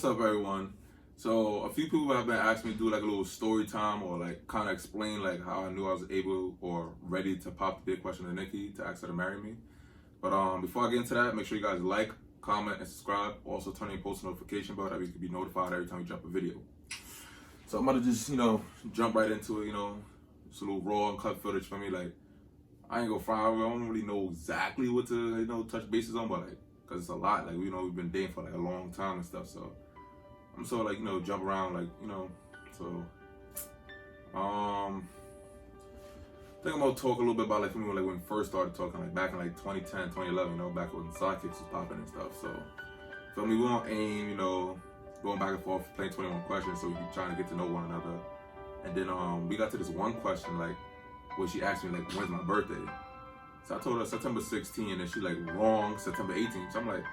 up, everyone? So a few people have been asking me to do like a little story time or like kind of explain like how I knew I was able or ready to pop the big question to Nicky to ask her to marry me. But before I get into that, make sure you guys like, comment, and subscribe. Also turn on your post notification bell that you can be notified every time we drop a video. So I'm gonna just jump right into it. It's a little raw and cut footage for me. Like I ain't gonna fire. I don't really know exactly what to touch bases on, but like because it's a lot. Like we've been dating for like a long time and stuff. So I'm sort of like jump around like So I think I'm gonna talk a little bit about like when we first started talking, like back in like 2010, 2011. Back when Sidekicks was popping and stuff. So feel me, we on AIM. Going back and forth, playing 21 questions, so we be trying to get to know one another. And then we got to this one question, like, where she asked me, like, when's my birthday? So I told her September 16th, and she like, wrong, September 18th. So I'm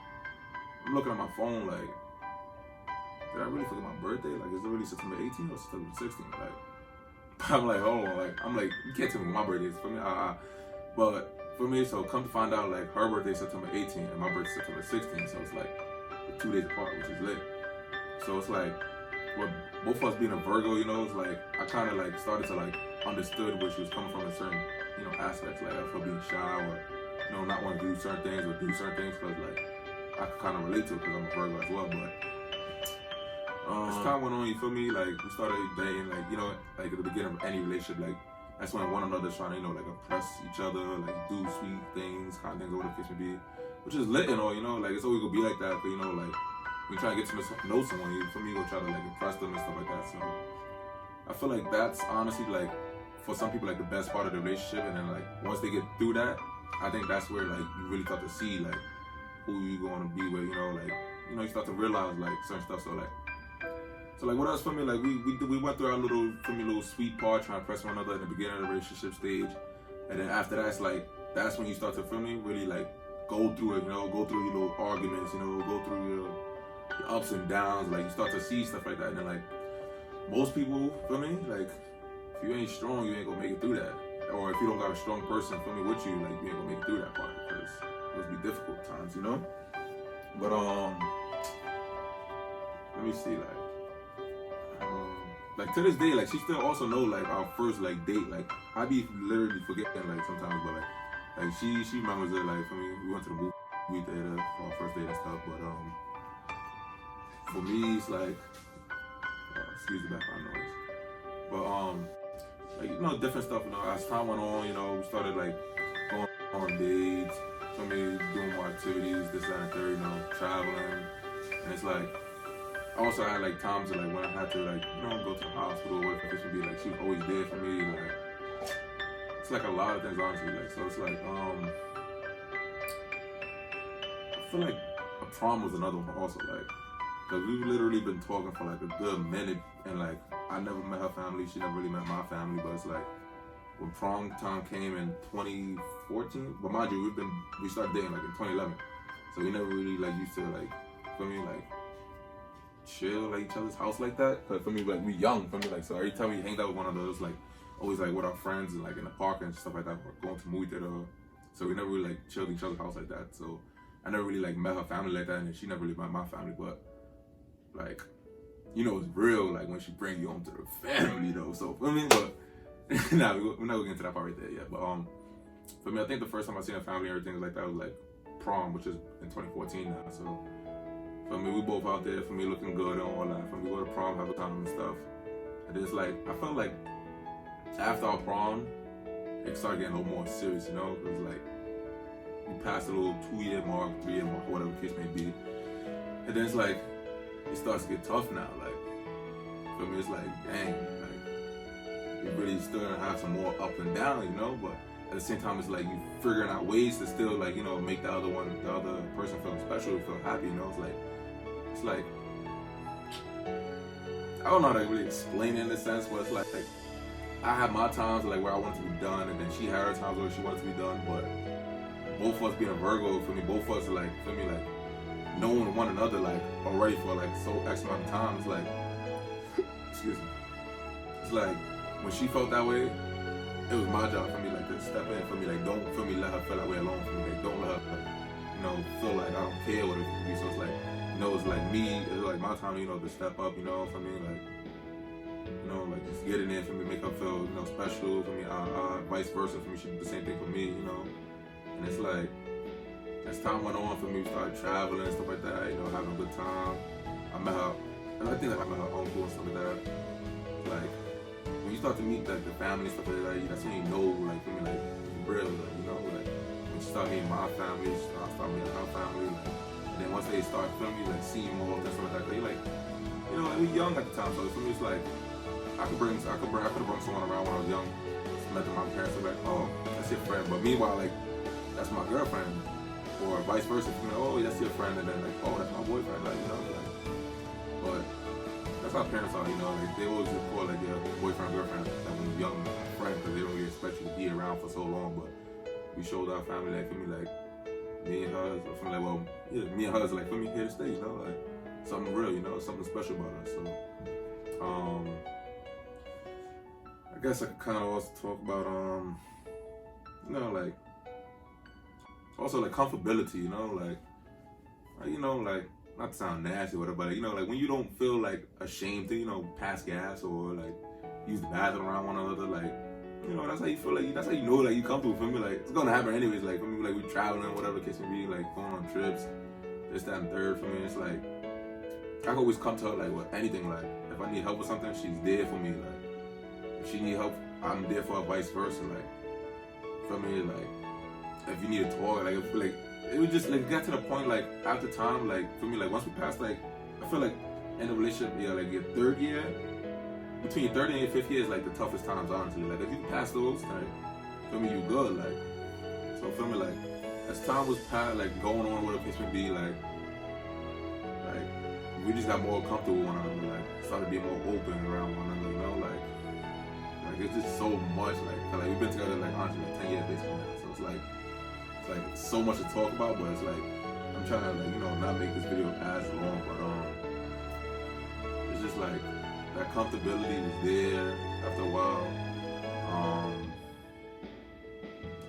looking at my phone, like, did I really forget my birthday? Like, is it really September 18th or September 16th? Like, I'm like, hold on, like, I'm like, you can't tell me my birthday is for me. But for me, so come to find out, like, her birthday is September 18th, and my birthday is September 16th. So it's like 2 days apart, which is lit. So it's like, well, both of us being a Virgo, it's like, I kind of like started to like understood where she was coming from in certain, aspects, like her being shy or, not wanting to do certain things or do certain things, because like, I could kind of relate to it because I'm a Virgo as well, but as time went on, you feel me, like, we started dating, like, like at the beginning of any relationship, like, that's when one another's trying to, like, impress each other, like, do sweet things, kind of things, whatever the case may be, which is lit and all, like, it's always gonna be like that, but, like, when you try to get to know someone, you feel me, go try to like impress them and stuff like that. So I feel like that's honestly like for some people like the best part of the relationship, and then like once they get through that, I think that's where like you really start to see like who you going to be with, you start to realize like certain stuff. So like what else for me, like we went through our little sweet part trying to impress one another in the beginning of the relationship stage, and then after that's when you start to feel me really like go through it, go through your little arguments, go through your ups and downs, like you start to see stuff like that, and then like most people, feel me, like if you ain't strong, you ain't gonna make it through that, or if you don't got a strong person, feel me, with you, like you ain't gonna make it through that part because it must be difficult times, But let me see, like to this day, like she still also know like our first like date, like I be literally forgetting like sometimes, but like she remembers it, like for me, we went to the movie theater for our first date and stuff, but for me, it's like, excuse the background noise, but like different stuff. As time went on, we started like going on dates, doing more activities, this, that, and third, traveling, and it's like I also had like times like when I had to like go to the hospital or whatever it should be. Like she was always there for me. Like it's like a lot of things, honestly. Like so, it's like I feel like a prom was another one also, like. Cause we've literally been talking for like a good minute, and like I never met her family, she never really met my family, but it's like when prom time came in 2014, but mind you, we started dating like in 2011, so we never really like used to like, for me, like chill at each other's house like that. Cause for me, like we young, for me, like so every time we hanged out with one of those, like always like with our friends and like in the park and stuff like that, or going to movie theater, so we never really like chilled at each other's house like that. So I never really like met her family like that, and she never really met my family, but. Like, it's real, like, when she bring you home to the family, though, so, for me, but, nah, we're not gonna get into that part right there yet, but, for me, I think the first time I seen a family and everything like that was, like, prom, which is in 2014 now, so, for me, we both out there, for me, looking good and all that, for me, go to prom, have a time and stuff, and it's like, I felt like, after our prom, it started getting a little more serious, because, like, we passed a little 2-year mark, 3-year mark, whatever the case may be, and then it's like, it starts to get tough now, like, for me, it's like, dang, like, you really still gonna have some more up and down, but at the same time, it's like, you figuring out ways to still, like, make the other person feel special, feel happy, it's like, I don't know how to really explain it in a sense, but it's like, I have my times, like, where I want it to be done, and then she had her times where she wanted to be done, but both of us being a Virgo, for me, both of us, like, for me, like, knowing one another like already for like so X amount of time, it's like excuse me. It's like when she felt that way, it was my job for me like to step in for me, like don't feel me let her feel that way alone for me. Like don't let her feel like I don't care what it could be. So it's like you know, it's like me, it's like my time, you know, to step up, you know, for me, like, you know, like just get in there for me, make her feel, you know, special for me, vice versa for me, she did the same thing for me, you know, and it's like, as time went on for me, we started traveling and stuff like that, you know, having a good time. I met her, and I think like I met her uncle and stuff like that. Like, when you start to meet like the family and stuff like that, that's when you know, like, for me, like, it's real, like, you know, like, when you start meeting my family, you start meeting her family, like, and then once they start feeling me, like, seeing more of that stuff like that, they like, you know, like, we young at the time, so for me, it's like, I could have brought someone around when I was young, just met them, my parents were like, oh, that's your friend, but meanwhile, like, that's my girlfriend. Or vice versa, you know, oh, that's your friend, and then like, oh, that's my boyfriend, like, you know, like, but that's how parents are, you know, like, they always just call like your boyfriend, girlfriend, like when you're young friend, because they don't really expect you to be around for so long, but we showed our family, like, for me, like, me and her, for me, like, well, yeah, me and her is like, for me, here to stay, you know, like, something real, you know, something special about us, so, I guess I could kind of also talk about, you know, like, also like comfortability, you know, like not to sound nasty or whatever, but you know, like when you don't feel like ashamed to, you know, pass gas or like use the bathroom around one another, like, you know, that's how you feel, like that's how you know, like you comfortable. For me, like it's gonna happen anyways, like for me, like we traveling, whatever the case may be, like going on trips, this, that, and third. For me, it's like I can always come to her like with anything, like if I need help with something, she's there for me, like if she need help, I'm there for her, vice versa, like for me, like if you need a talk, like if, like it would just like get to the point, like after time, like for me, like once we pass, like I feel like in a relationship, yeah, like your third year, between your third and your fifth year is like the toughest times, honestly. Like if you pass those, like for me, you good, like. So for me, like as time was passed, like going on, whatever the case may be, like we just got more comfortable with one another, like started being more open around one another, you know, like it's just so much, like we've been together like honestly like 10 years basically now, so it's like so much to talk about, but it's like I'm trying to, like, you know, not make this video as long, but it's just like that comfortability was there after a while.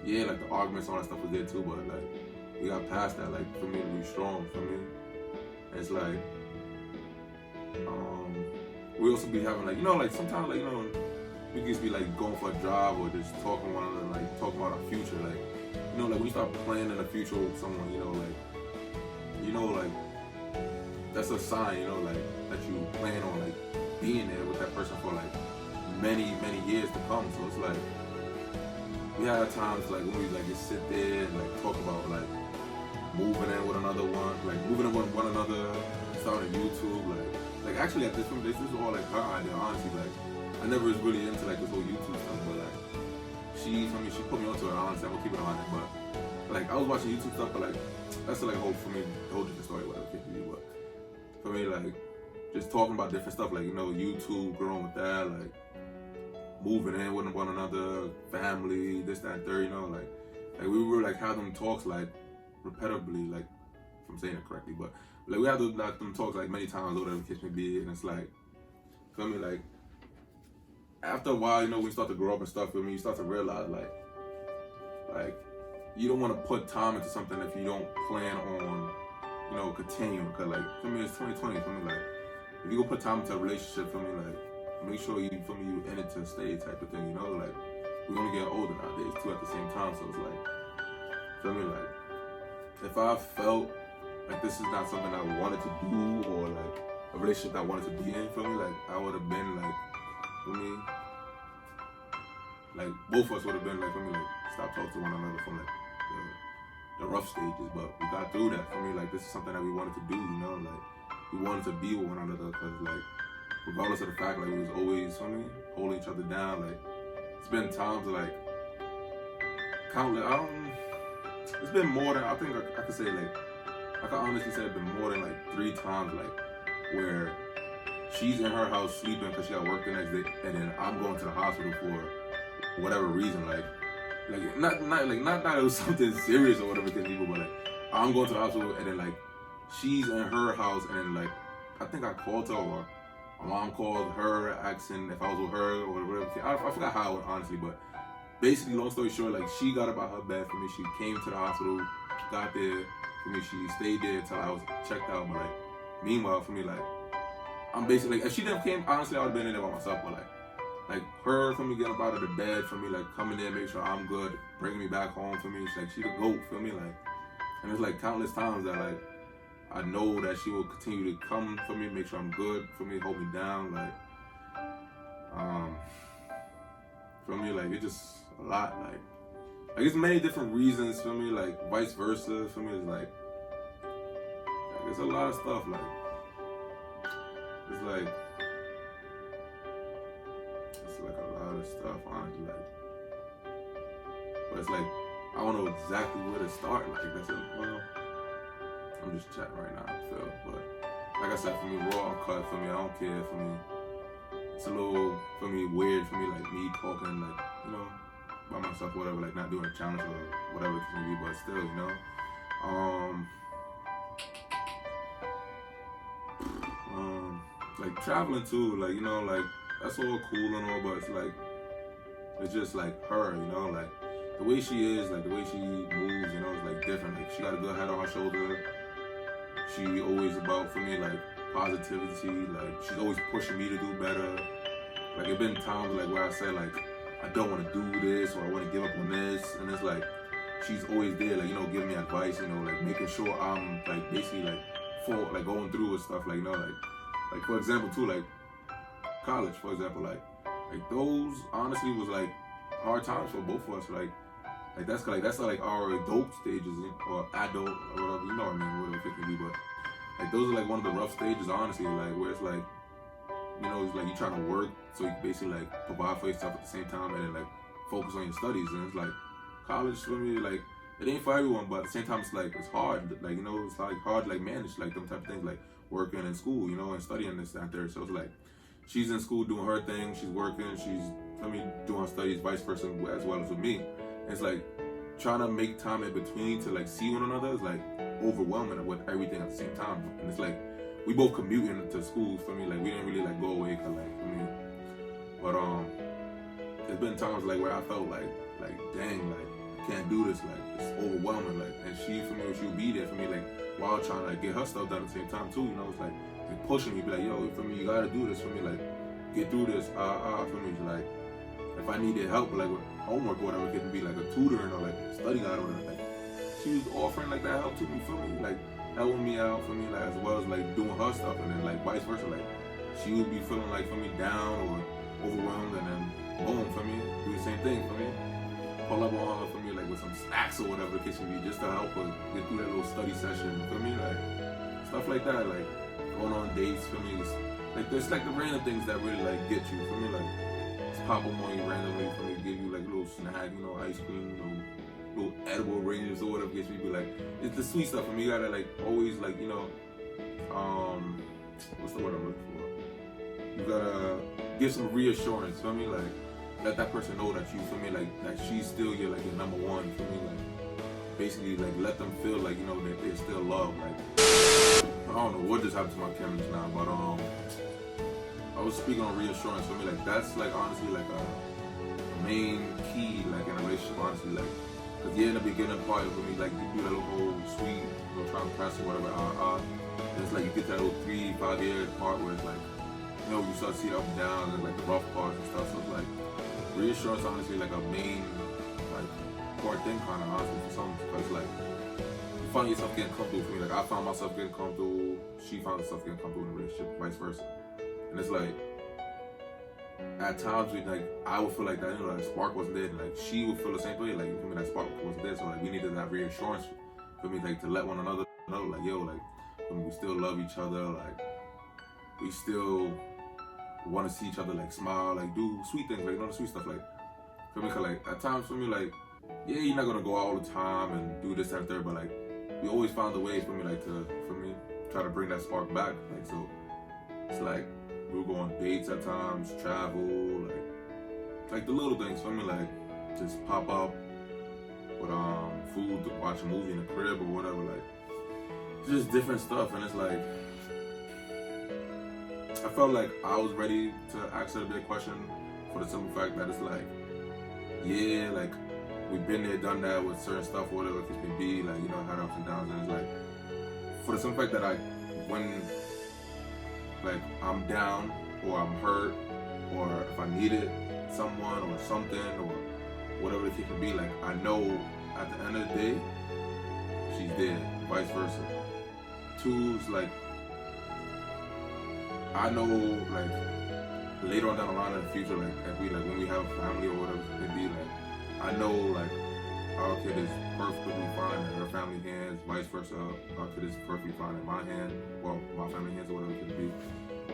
Yeah, like the arguments and all that stuff was there too, but like we got past that, like for me to be strong, for me. It's like we also be having, like, you know, like sometimes, like, you know, we can just be like going for a drive or just talking to one another, like talking about our future, like, you know, like when you start planning the future with someone, you know, like that's a sign, you know, like that you plan on like being there with that person for like many years to come. So it's like we had times like when we like just sit there and like talk about like moving in with another one, like moving in with one another, starting YouTube, like actually at this point, this is all like her idea, honestly. Like I never was really into like this whole YouTube stuff, but like she put me onto it, honestly. I'm gonna keep it on it, but like I was watching YouTube stuff, but like that's like a whole different story, whatever it could be. But for me, like just talking about different stuff, like, you know, YouTube, growing with that, like moving in with one another, family, this, that, and third, you know, like we were like have them talks like repetitively, like if I'm saying it correctly, but like we had to like them talks like many times, whatever the case may be, and it's like, feel me, like after a while, you know, when you start to grow up and stuff, feel me, you start to realize like you don't want to put time into something if you don't plan on, you know, continuing. Cause like for me, it's 2020. For me, like if you go put time into a relationship, for me, like make sure you, for me, you in it to stay type of thing. You know, like we're gonna get older nowadays too at the same time. So it's like, feel me, like if I felt like this is not something I wanted to do, or like a relationship that I wanted to be in, feel me, like I would have been like, for me, like both of us would have been like, for me, like stop talking to one another from like the rough stages, but we got through that. For me, like this is something that we wanted to do, you know, like we wanted to be with one another, because like regardless of the fact, like we was always, for me, holding each other down. Like it's been times like countless, it's been more than, I think I could say, like I can honestly say it's been more than like 3 times, like where she's in her house sleeping because she got work the next day, and then I'm going to the hospital for whatever reason, like not that it was something serious or whatever, people, but like I'm going to the hospital, and then like she's in her house, and then like I think I called her, or my mom called her asking if I was with her or whatever. I forgot how, honestly, but basically, long story short, like she got up out her bed for me. She came to the hospital, got there for me. She stayed there until I was checked out, but like meanwhile, for me, like, I'm basically, like, if she didn't came, honestly, I would have been in there by myself, but like her, for me, getting up out of the bed, for me, like, coming in, make sure I'm good, bringing me back home, for me, she the GOAT, for me, like, and it's, like, countless times that, like, I know that she will continue to come for me, make sure I'm good, for me, hold me down, like, for me, like, it's just a lot, like, it's many different reasons for me, like, vice versa, for me, it's, like, it's a lot of stuff, like, it's like a lot of stuff, honestly, like, but it's like, I don't know exactly where to start, like, that's it, well, I'm just chatting right now, I feel, but, like I said, for me, raw, uncut, for me, I don't care, for me, it's a little, for me, weird, for me, like, me talking, like, you know, by myself, whatever, like, not doing a challenge or whatever it can be, but still, you know, like, traveling too, like, you know, like, that's all cool and all, but it's like, it's just like her, you know, like, the way she is, like, the way she moves, you know, it's like different, like, she got a good head on her shoulder, she always about, for me, like, positivity, like, she's always pushing me to do better, like, it's been times, like, where I say, like, I don't want to do this, or I want to give up on this, and it's like, she's always there, like, you know, giving me advice, you know, like, making sure I'm, like, basically, like, like, going through with stuff, like, you know, like, for example, too, like, college, for example, like those, honestly, was, like, hard times for both of us, like, that's like, our adult stages, or adult, or whatever, you know what I mean, whatever it can be, but, like, those are, like, one of the rough stages, honestly, like, where it's, like, you know, it's, like, you trying to work, so you can basically, like, provide for yourself at the same time, and then, like, focus on your studies, and it's, like, college, for me, like, it ain't for everyone, but at the same time, it's, like, it's hard, like, you know, it's, like, hard, like, manage, like, them type of things, like, working in school, you know, and studying this, that, there, so it's, like, she's in school doing her thing, she's working, she's, I mean, doing her studies, vice versa, as well as with me. And it's like, trying to make time in between to, like, see one another is, like, overwhelming with everything at the same time. And it's like, we both commuting to school, for me, like, we didn't really, like, go away, cause, like, I mean, but, there's been times, like, where I felt like, dang, like, I can't do this, like, it's overwhelming, like, and she, for me, she'll be there for me, like, while trying to, like, get her stuff done at the same time, too, you know, it's like pushing me, be like, yo, for me, you gotta do this for me, like, get through this, for me, like, if I needed help, like, with homework or whatever, it could be, like, a tutoring or, like, study guide or whatever, like, she was offering, like, that help to me, for me, like, helping me out, for me, like, as well as, like, doing her stuff, and then, like, vice versa, like, she would be feeling, like, for me, down or overwhelmed, and then, boom, for me, do the same thing, for me, pull up on her, for me, like, with some snacks or whatever the case may be, just to help her get through that little study session, for me, like, stuff like that, like, going on dates, for me, like, there's, like, the random things that really, like, get you, for me, like, just pop them on you randomly, for me, give you, like, a little snack, you know, ice cream, you know, little edible rings or whatever, gets me, be like, it's the sweet stuff, for me, you gotta, like, always, like, you know, what's the word I'm looking for? You gotta give some reassurance, for me, like, let that person know that you, for me, like, that she's still your, like, your number one, for me, like, basically, like, let them feel, like, you know, that they're still loved, like, I don't know what just happened to my camera just now, but, I was speaking on reassurance, for me, like, that's, like, honestly, like, a main key, like, in a relationship, honestly, like, because, yeah, in the beginning part, for me, like, you do that little whole sweet, you know, trying to press or whatever, and it's like, you get that little 3-5 year part where it's, like, you know, you start to see the up and down, and, like, the rough parts and stuff, so it's, like, reassurance, honestly, like, a main, like, core thing, kind of, honestly, for some, because, like, you find yourself getting comfortable, for me, like, I found myself getting comfortable, she found herself getting comfortable in a relationship, vice versa, and it's, like, at times, like, I would feel like that, you know, that spark wasn't there, and, like, she would feel the same way, like, you feel me, that spark wasn't there, so, like, we needed that reassurance, for me, like, to let one another know, like, yo, like, we still love each other, like, we still want to see each other, like, smile, like, do sweet things, like, you know, the sweet stuff, like, for me, cause, like, at times, for me, like, yeah, you're not gonna go out all the time and do this, that, and third, but, like, we always found a way, for me, like, to, for me, try to bring that spark back, like, so, it's, like, we'll go on dates at times, travel, like, the little things, for me, like, just pop up with, food, to watch a movie in the crib, or whatever, like, just different stuff, and it's, like, I felt like I was ready to ask her a big question for the simple fact that it's like, yeah, like, we've been there, done that with certain stuff, whatever it may be, like, you know, had ups and downs, and it's like, for the simple fact that when like I'm down or I'm hurt or if I needed someone or something or whatever the case can be, like I know at the end of the day she's there, vice versa. Two's like I know like later on down the line in the future, like if we like when we have family or whatever it may be, like I know like our kid is perfectly fine in her family hands, vice versa. Our kid is perfectly fine in my hand, well, my family hands or whatever it could be.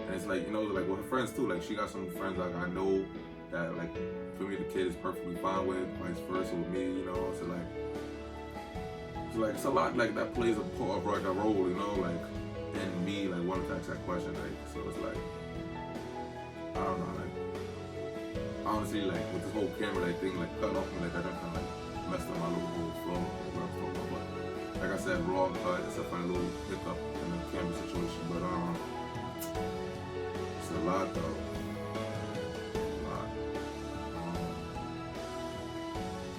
And it's like, you know, like with her friends too, like she got some friends like I know that like for me the kid is perfectly fine with, vice versa with me, you know. So like it's a lot like that plays a part of like a role, you know, like in me like wanting to ask that question, like so it's like I don't know, like honestly like with this whole camera like thing like cutting off me like that kind of like messed up my little whole flow. But like I said, raw cut, it's a funny little hiccup in the camera situation. But it's a lot though. A lot.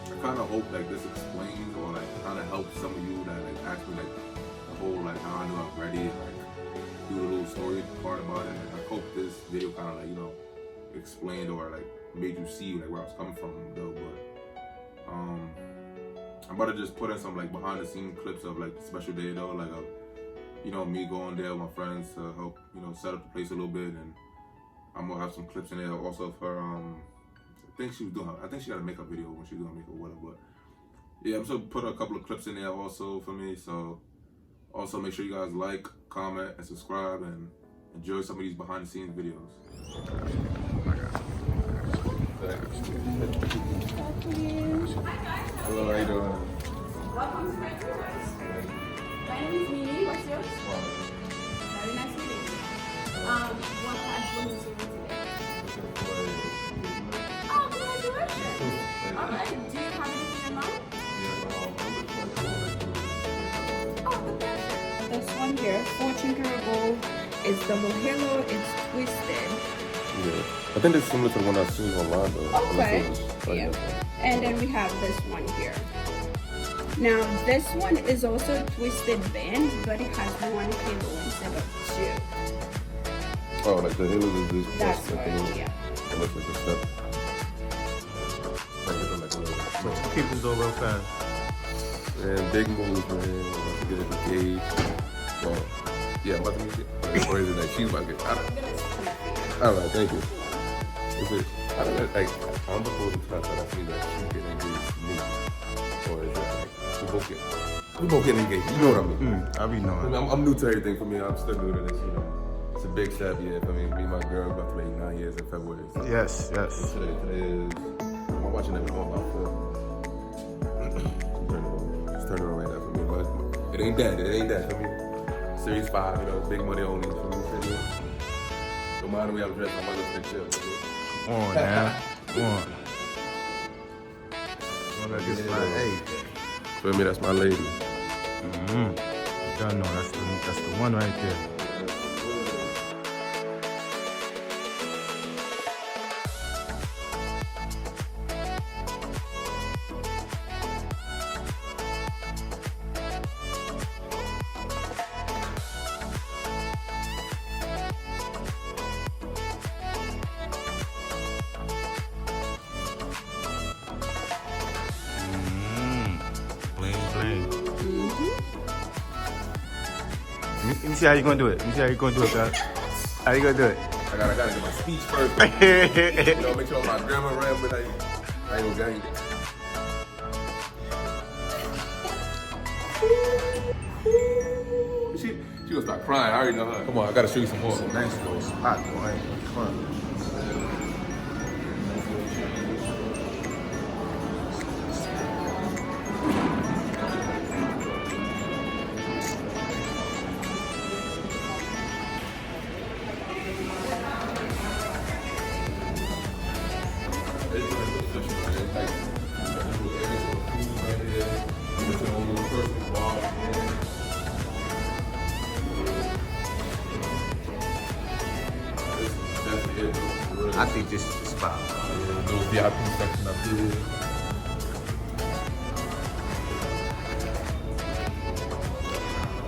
I kind of hope like this explains or like kind of helps some of you that like ask me like the whole like how I knew I'm ready and like do a little story part about it. And I hope this video kind of like, you know, explained or like made you see like where I was coming from though. But I'm about to just put in some like behind the scenes clips of like the special day though, like you know, me going there with my friends to help, you know, set up the place a little bit, and I'm gonna have some clips in there also of her. I think she got a makeup video when she was doing makeup or whatever. But yeah, I'm just gonna put a couple of clips in there also for me. So also make sure you guys like, comment, and subscribe, and enjoy some of these behind the scenes videos. Hello, how you doing? Welcome to my tours. My name is Nicky. What's yours? Very nice meeting you. What class will you see today? Oh, congratulations! Alright, do you have anything in mind? Oh, the pleasure. This one here, Fortune Caribou, is double halo, it's twisted. Yeah. I think it's similar to the one I've seen online though. Okay. Yeah. And then we have this one here. Now this one is also a twisted band, but it has one halo instead of two. Oh, like the halo is this. That's right, yeah. It looks like a step. So keep this door real fast. And big moves, man. I'm about to get it engaged. Well, yeah, I'm about to get it. Or is it like she's about to get it? Alright, thank you. Is it, I don't know, like, I'm before the class that I see that she's getting engaged to me. Or is it like, we both get engaged, you know what I mean? I be knowing. I'm new to everything for me, I'm still new to this, you know. It's a big step, yeah, for me. Me and my girl about to make 9 years in February. So. Yes. Today is, I'm watching it on my phone. Just turn it on right now for me, but it ain't that for me. Series 5, you know, big money only for me. No matter the way I'm dressed, I'm gonna look chill. Come on, now. Come on. Like it's like, hey. For me, that's my lady. You gotta know, that's the one right there. Let me see how you gonna do it. Guys. How you gonna do it? I gotta get my speech first. You know, make sure my grammar right, but I ain't gonna gang it. She gonna start crying. I already know her. Come on, I gotta show you some more. It's a nice little spot, boy. Come on. I think this is the spot. Little VIP section up here.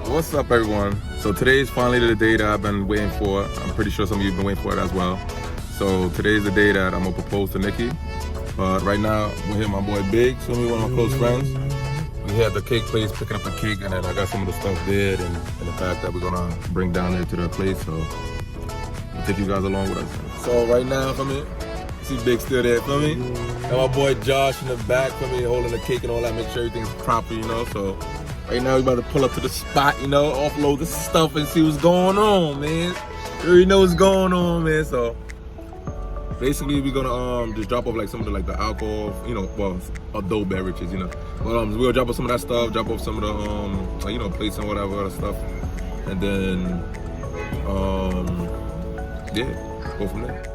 What's up, everyone? So today's finally the day that I've been waiting for. I'm pretty sure some of you have been waiting for it as well. So today's the day that I'm gonna propose to Nicky. But right now, we're here with my boy Big, so me, one of my close friends. We here at the cake place picking up the cake, and then I got some of the stuff there and the fact that we're gonna bring down there to the place. So we'll take you guys along with us. So right now, for me, see Big still there, for me. And my boy Josh in the back, for me, holding the cake and all that, make sure everything's proper, you know. So right now, we about to pull up to the spot, you know, offload the stuff and see what's going on, man. You already know what's going on, man. So basically, we're gonna just drop off like some of the alcohol, you know, well, adult beverages, you know. But we'll drop off some of that stuff, drop off some of the like, you know, plates and whatever other stuff, and then yeah, go from there.